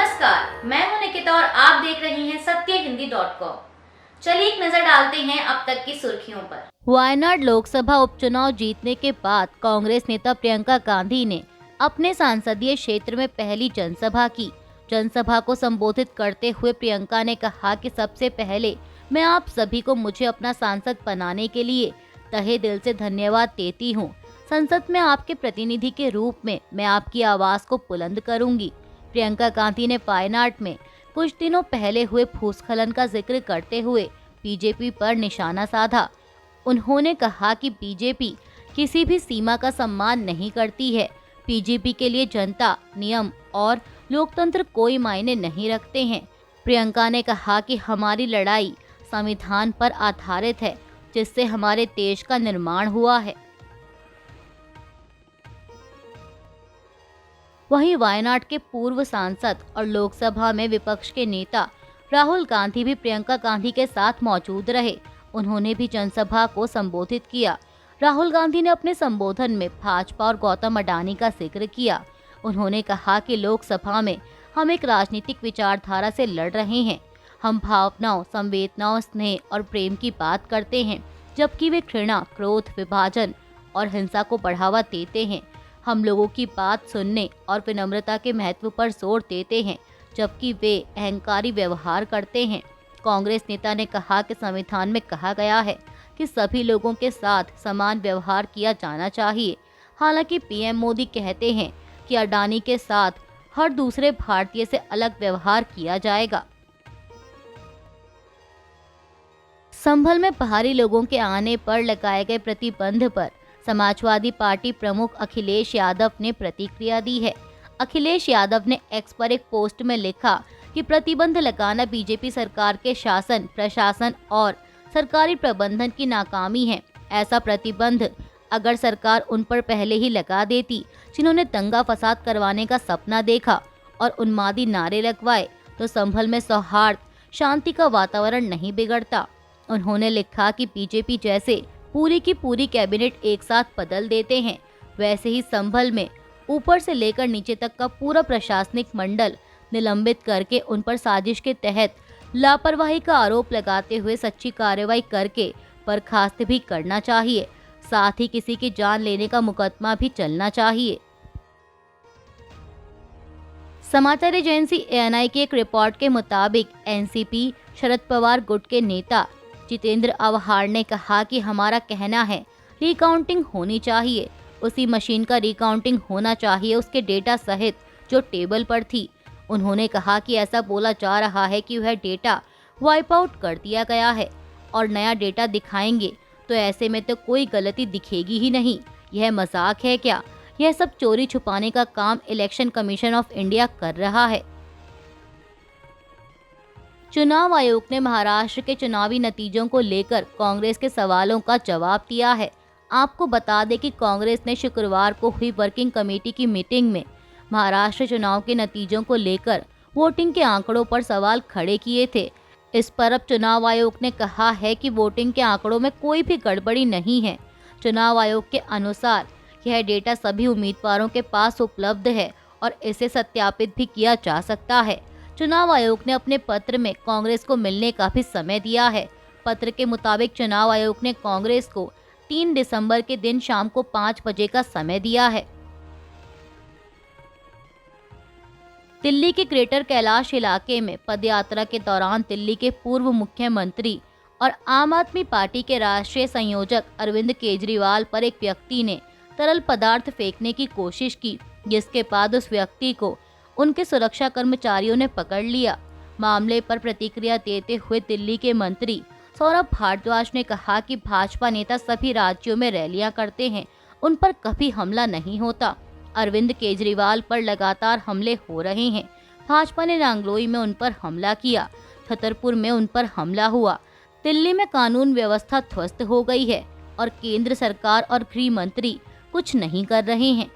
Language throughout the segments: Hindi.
नमस्कार, मैं हूं निकिता और आप देख रही हैं सत्यहिंदी.com। चलिए एक नजर डालते हैं अब तक की सुर्खियों पर। वायनाड लोकसभा उपचुनाव जीतने के बाद कांग्रेस नेता प्रियंका गांधी ने अपने संसदीय क्षेत्र में पहली जनसभा की। जनसभा को संबोधित करते हुए प्रियंका ने कहा कि सबसे पहले मैं आप सभी को मुझे अपना सांसद बनाने के लिए तहे दिल से धन्यवाद देती हूँ। संसद में आपके प्रतिनिधि के रूप में मैं आपकी आवाज को बुलंद करूंगी। प्रियंका गांधी ने वायनाड में कुछ दिनों पहले हुए भूस्खलन का जिक्र करते हुए बीजेपी पर निशाना साधा। उन्होंने कहा कि बीजेपी किसी भी सीमा का सम्मान नहीं करती है। बीजेपी के लिए जनता, नियम और लोकतंत्र कोई मायने नहीं रखते हैं। प्रियंका ने कहा कि हमारी लड़ाई संविधान पर आधारित है, जिससे हमारे देश का निर्माण हुआ है। वहीं वायनाड के पूर्व सांसद और लोकसभा में विपक्ष के नेता राहुल गांधी भी प्रियंका गांधी के साथ मौजूद रहे। उन्होंने भी जनसभा को संबोधित किया। राहुल गांधी ने अपने संबोधन में भाजपा और गौतम अडानी का जिक्र किया। उन्होंने कहा कि लोकसभा में हम एक राजनीतिक विचारधारा से लड़ रहे हैं। हम भावनाओं, संवेदनाओं, स्नेह और प्रेम की बात करते हैं, जबकि वे घृणा, क्रोध, विभाजन और हिंसा को बढ़ावा देते हैं। हम लोगों की बात सुनने और विनम्रता के महत्व पर जोर देते हैं, जबकि वे अहंकारी व्यवहार करते हैं। कांग्रेस नेता ने कहा कि संविधान में कहा गया है कि सभी लोगों के साथ समान व्यवहार किया जाना चाहिए। हालांकि पीएम मोदी कहते हैं कि अडानी के साथ हर दूसरे भारतीय से अलग व्यवहार किया जाएगा। संभल में बाहरी लोगों के आने पर लगाए गए प्रतिबंध पर समाजवादी पार्टी प्रमुख अखिलेश यादव ने प्रतिक्रिया दी है। अखिलेश यादव ने एक्स पर एक पोस्ट में लिखा कि प्रतिबंध लगाना बीजेपी सरकार के शासन, प्रशासन और सरकारी प्रबंधन की नाकामी है। ऐसा प्रतिबंध अगर सरकार उन पर पहले ही लगा देती जिन्होंने दंगा फसाद करवाने का सपना देखा और उन्मादी नारे लगवाए, तो संभल में सौहार्द, शांति का वातावरण नहीं बिगड़ता। उन्होंने लिखा कि बीजेपी जैसे पूरी की पूरी कैबिनेट एक साथ बदल देते हैं, वैसे ही संभल में ऊपर से लेकर नीचे तक का पूरा प्रशासनिक मंडल निलंबित करके उन पर साजिश के तहत लापरवाही का आरोप लगाते हुए सच्ची कार्रवाई करके बर्खास्त भी करना चाहिए। साथ ही किसी की जान लेने का मुकदमा भी चलना चाहिए। समाचार एजेंसी एएनआई की एक रिपोर्ट के मुताबिक एनसीपी शरद पवार गुट के नेता जितेंद्र अवहार ने कहा कि हमारा कहना है रिकाउंटिंग होनी चाहिए, उसी मशीन का रिकाउंटिंग होना चाहिए, उसके डेटा सहित जो टेबल पर थी। उन्होंने कहा कि ऐसा बोला जा रहा है कि वह डेटा वाइप आउट कर दिया गया है और नया डेटा दिखाएंगे, तो ऐसे में तो कोई गलती दिखेगी ही नहीं। यह मजाक है क्या? यह सब चोरी छुपाने का काम इलेक्शन कमीशन ऑफ इंडिया कर रहा है। चुनाव आयोग ने महाराष्ट्र के चुनावी नतीजों को लेकर कांग्रेस के सवालों का जवाब दिया है। आपको बता दें कि कांग्रेस ने शुक्रवार को हुई वर्किंग कमेटी की मीटिंग में महाराष्ट्र चुनाव के नतीजों को लेकर वोटिंग के आंकड़ों पर सवाल खड़े किए थे। इस पर अब चुनाव आयोग ने कहा है कि वोटिंग के आंकड़ों में कोई भी गड़बड़ी नहीं है। चुनाव आयोग के अनुसार यह डेटा सभी उम्मीदवारों के पास उपलब्ध है और इसे सत्यापित भी किया जा सकता है। चुनाव आयोग ने अपने पत्र में कांग्रेस को मिलने का भी समय दिया है। पत्र के मुताबिक चुनाव आयोग ने कांग्रेस को 3 दिसंबर के दिन शाम को 5 बजे का समय दिया है। दिल्ली के ग्रेटर कैलाश इलाके में पदयात्रा के दौरान दिल्ली के पूर्व मुख्यमंत्री और आम आदमी पार्टी के राष्ट्रीय संयोजक अरविंद केजरीवाल पर एक व्यक्ति ने तरल पदार्थ फेंकने की कोशिश की, जिसके बाद उस व्यक्ति को उनके सुरक्षा कर्मचारियों ने पकड़ लिया। मामले पर प्रतिक्रिया देते हुए दिल्ली के मंत्री सौरभ भारद्वाज ने कहा कि भाजपा नेता सभी राज्यों में रैलियां करते हैं, उन पर कभी हमला नहीं होता। अरविंद केजरीवाल पर लगातार हमले हो रहे हैं। भाजपा ने नांगलोई में उन पर हमला किया, छतरपुर में उन पर हमला हुआ। दिल्ली में कानून व्यवस्था ध्वस्त हो गई है और केंद्र सरकार और गृह मंत्री कुछ नहीं कर रहे हैं।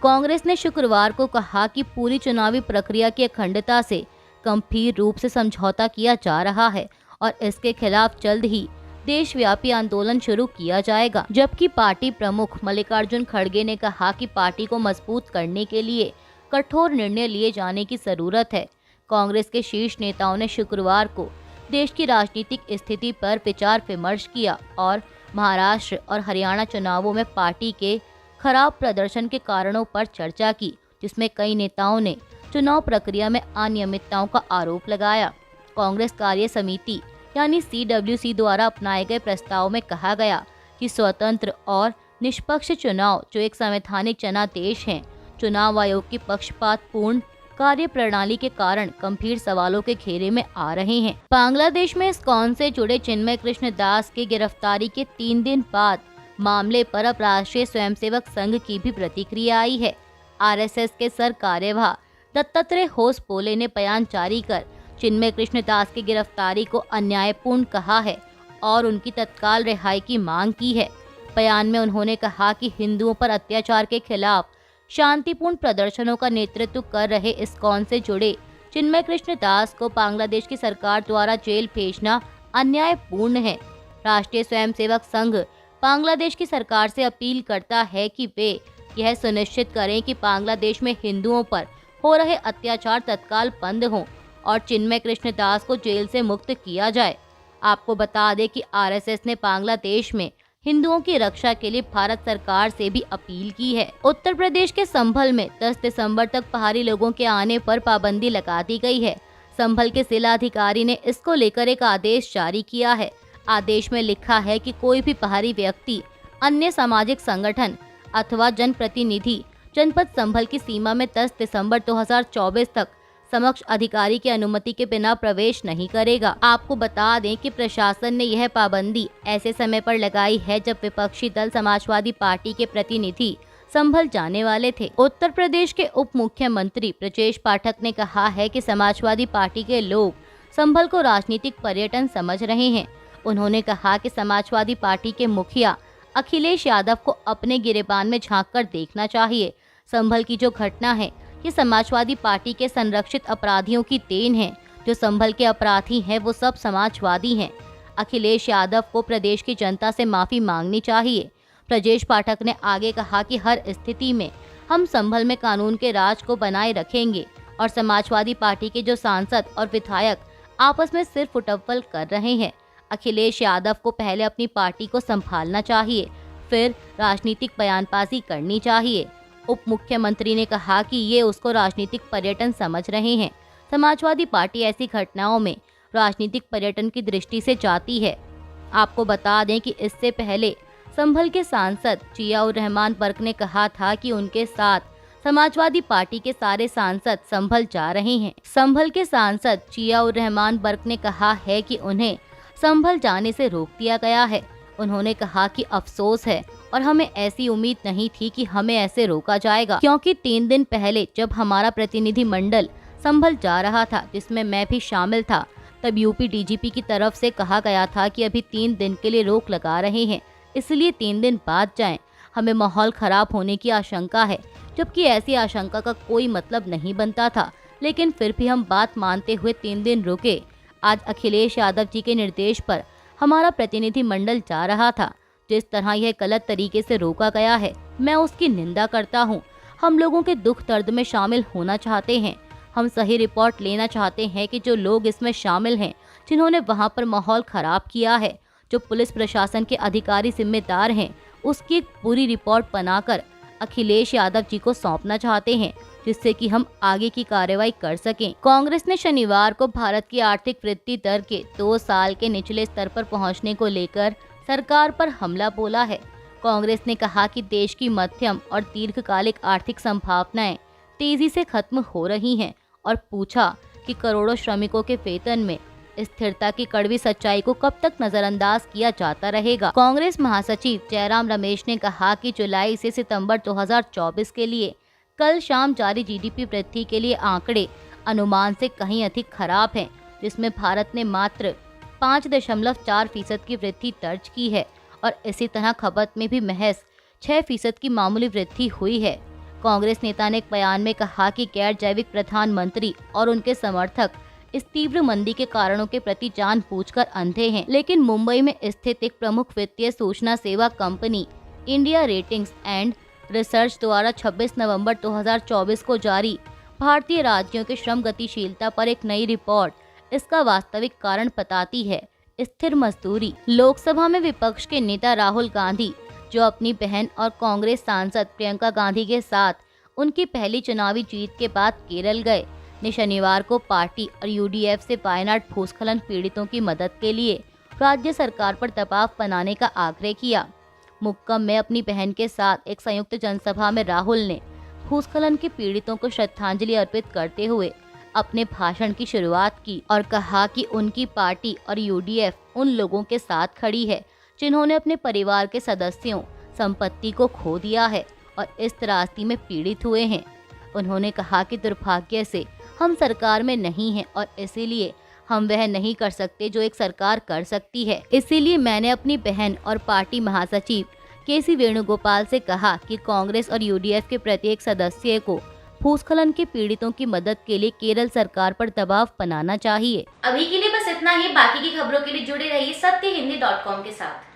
कांग्रेस ने शुक्रवार को कहा कि पूरी चुनावी प्रक्रिया की अखंडता से गंभीर रूप से समझौता किया जा रहा है और इसके खिलाफ जल्द ही देशव्यापी आंदोलन शुरू किया जाएगा। जबकि पार्टी प्रमुख मल्लिकार्जुन खड़गे ने कहा कि पार्टी को मजबूत करने के लिए कठोर निर्णय लिए जाने की जरूरत है। कांग्रेस के शीर्ष नेताओं ने शुक्रवार को देश की राजनीतिक स्थिति पर विचार विमर्श किया और महाराष्ट्र और हरियाणा चुनावों में पार्टी के खराब प्रदर्शन के कारणों पर चर्चा की, जिसमें कई नेताओं ने चुनाव प्रक्रिया में अनियमितताओं का आरोप लगाया। कांग्रेस कार्य समिति यानी CWC द्वारा अपनाए गए प्रस्ताव में कहा गया कि स्वतंत्र और निष्पक्ष चुनाव जो एक संवैधानिक जनादेश हैं, चुनाव आयोग की पक्षपातपूर्ण कार्य प्रणाली के कारण गंभीर सवालों के घेरे में आ रहे हैं। बांग्लादेश में इस्कॉन से जुड़े चिन्मय कृष्ण दास की गिरफ्तारी के 3 दिन बाद मामले पर अब राष्ट्रीय स्वयंसेवक संघ की भी प्रतिक्रिया आई है। RSS के सर कार्यवाह दत्तात्रेय होसपोले ने बयान जारी कर चिन्मय कृष्ण दास की गिरफ्तारी को अन्यायपूर्ण कहा है और उनकी तत्काल रिहाई की मांग की है। बयान में उन्होंने कहा कि हिंदुओं पर अत्याचार के खिलाफ शांतिपूर्ण प्रदर्शनों का नेतृत्व कर रहे इस्कॉन से जुड़े चिन्मय कृष्ण दास को बांग्लादेश की सरकार द्वारा जेल भेजना अन्यायपूर्ण है। राष्ट्रीय स्वयंसेवक संघ बांग्लादेश की सरकार से अपील करता है कि वे यह सुनिश्चित करें कि बांग्लादेश में हिंदुओं पर हो रहे अत्याचार तत्काल बंद हों और चिन्मय कृष्ण दास को जेल से मुक्त किया जाए। आपको बता दें कि RSS ने बांग्लादेश में हिंदुओं की रक्षा के लिए भारत सरकार से भी अपील की है। उत्तर प्रदेश के संभल में 10 दिसंबर तक पहाड़ी लोगों के आने पर पाबंदी लगा दी गई है। संभल के जिलाधिकारी ने इसको लेकर एक आदेश जारी किया है। आदेश में लिखा है कि कोई भी पहाड़ी व्यक्ति, अन्य सामाजिक संगठन अथवा जनप्रतिनिधि जनपद संभल की सीमा में 10 दिसंबर 2024 तक समक्ष अधिकारी की अनुमति के बिना प्रवेश नहीं करेगा। आपको बता दें कि प्रशासन ने यह पाबंदी ऐसे समय पर लगाई है जब विपक्षी दल समाजवादी पार्टी के प्रतिनिधि संभल जाने वाले थे। उत्तर प्रदेश के उप मुख्यमंत्री ब्रजेश पाठक ने कहा है कि समाजवादी पार्टी के लोग संभल को राजनीतिक पर्यटन समझ रहे हैं। उन्होंने कहा कि समाजवादी पार्टी के मुखिया अखिलेश यादव को अपने गिरेबान में झांककर देखना चाहिए। संभल की जो घटना है ये समाजवादी पार्टी के संरक्षित अपराधियों की देन है। जो संभल के अपराधी हैं वो सब समाजवादी हैं। अखिलेश यादव को प्रदेश की जनता से माफी मांगनी चाहिए। ब्रजेश पाठक ने आगे कहा कि हर स्थिति में हम संभल में कानून के राज को बनाए रखेंगे और समाजवादी पार्टी के जो सांसद और विधायक आपस में सिर फुटअव्वल कर रहे हैं, अखिलेश यादव को पहले अपनी पार्टी को संभालना चाहिए, फिर राजनीतिक बयानबाजी करनी चाहिए। उप मुख्यमंत्री ने कहा कि ये उसको राजनीतिक पर्यटन समझ रहे हैं। समाजवादी पार्टी ऐसी घटनाओं में राजनीतिक पर्यटन की दृष्टि से जाती है। आपको बता दें कि इससे पहले संभल के सांसद जियाउर रहमान बर्क ने कहा था कि उनके साथ समाजवादी पार्टी के सारे सांसद संभल जा रहे हैं। संभल के सांसद जियाउर रहमान बर्क ने कहा है कि उन्हें संभल जाने से रोक दिया गया है। उन्होंने कहा कि अफसोस है और हमें ऐसी उम्मीद नहीं थी कि हमें ऐसे रोका जाएगा, क्योंकि 3 दिन पहले जब हमारा प्रतिनिधि मंडल संभल जा रहा था, जिसमें मैं भी शामिल था, तब यूपी DGP की तरफ से कहा गया था कि अभी 3 दिन के लिए रोक लगा रहे हैं, इसलिए 3 दिन बाद जाएं। हमें माहौल खराब होने की आशंका है, जबकि ऐसी आशंका का कोई मतलब नहीं बनता था, लेकिन फिर भी हम बात मानते हुए 3 दिन रुके। आज अखिलेश यादव जी के निर्देश पर हमारा प्रतिनिधि मंडल जा रहा था। जिस तरह यह गलत तरीके से रोका गया है, मैं उसकी निंदा करता हूँ। हम लोगों के दुख दर्द में शामिल होना चाहते हैं। हम सही रिपोर्ट लेना चाहते हैं कि जो लोग इसमें शामिल हैं, जिन्होंने वहाँ पर माहौल खराब किया है, जो पुलिस प्रशासन के अधिकारी जिम्मेदार हैं, उसकी एक पूरी रिपोर्ट बनाकर अखिलेश यादव जी को सौंपना चाहते हैं, जिससे कि हम आगे की कार्रवाई कर सकें। कांग्रेस ने शनिवार को भारत की आर्थिक वृद्धि दर के 2 साल के निचले स्तर पर पहुंचने को लेकर सरकार पर हमला बोला है। कांग्रेस ने कहा कि देश की मध्यम और दीर्घकालिक आर्थिक संभावनाएं तेजी से खत्म हो रही हैं और पूछा कि करोड़ों श्रमिकों के वेतन में स्थिरता की कड़वी सच्चाई को कब तक नजरअंदाज किया जाता रहेगा। कांग्रेस महासचिव जयराम रमेश ने कहा कि जुलाई से सितंबर 2024 के लिए कल शाम जारी GDP वृद्धि के लिए आंकड़े अनुमान से कहीं अधिक खराब हैं, जिसमें भारत ने मात्र 5.4% की वृद्धि दर्ज की है और इसी तरह खपत में भी महज 6% की मामूली वृद्धि हुई है। कांग्रेस नेता ने एक बयान में कहा कि गैर जैविक प्रधानमंत्री और उनके समर्थक इस तीव्र मंदी के कारणों के प्रति जानबूझकर अंधे हैं, लेकिन मुंबई में स्थित एक प्रमुख वित्तीय सूचना सेवा company India ratings and research द्वारा 26 नवंबर 2024 को जारी भारतीय राज्यों के श्रम गतिशीलता पर एक नई रिपोर्ट इसका वास्तविक कारण बताती है। स्थिर मजदूरी। लोकसभा में विपक्ष के नेता राहुल गांधी, जो अपनी बहन और कांग्रेस सांसद प्रियंका गांधी के साथ उनकी पहली चुनावी जीत के बाद केरल गए, ने शनिवार को पार्टी और यूडीएफ से वायनाड भूस्खलन पीड़ितों की मदद के लिए राज्य सरकार पर दबाव बनाने का आग्रह किया। मुक्कम में अपनी बहन के साथ एक संयुक्त जनसभा में राहुल ने भूस्खलन के पीड़ितों को श्रद्धांजलि अर्पित करते हुए अपने भाषण की शुरुआत की और कहा कि उनकी पार्टी और यूडीएफ उन लोगों के साथ खड़ी है जिन्होंने अपने परिवार के सदस्यों, संपत्ति को खो दिया है और इस त्रासदी में पीड़ित हुए हैं। उन्होंने कहा कि दुर्भाग्य से हम सरकार में नहीं हैं और इसीलिए हम वह नहीं कर सकते जो एक सरकार कर सकती है। इसीलिए मैंने अपनी बहन और पार्टी महासचिव केसी वेणुगोपाल से कहा कि कांग्रेस और यूडीएफ के प्रत्येक सदस्य को भूस्खलन के पीड़ितों की मदद के लिए केरल सरकार पर दबाव बनाना चाहिए। अभी के लिए बस इतना ही। बाकी की खबरों के लिए जुड़े रहिए सत्यहिंदी.com के साथ।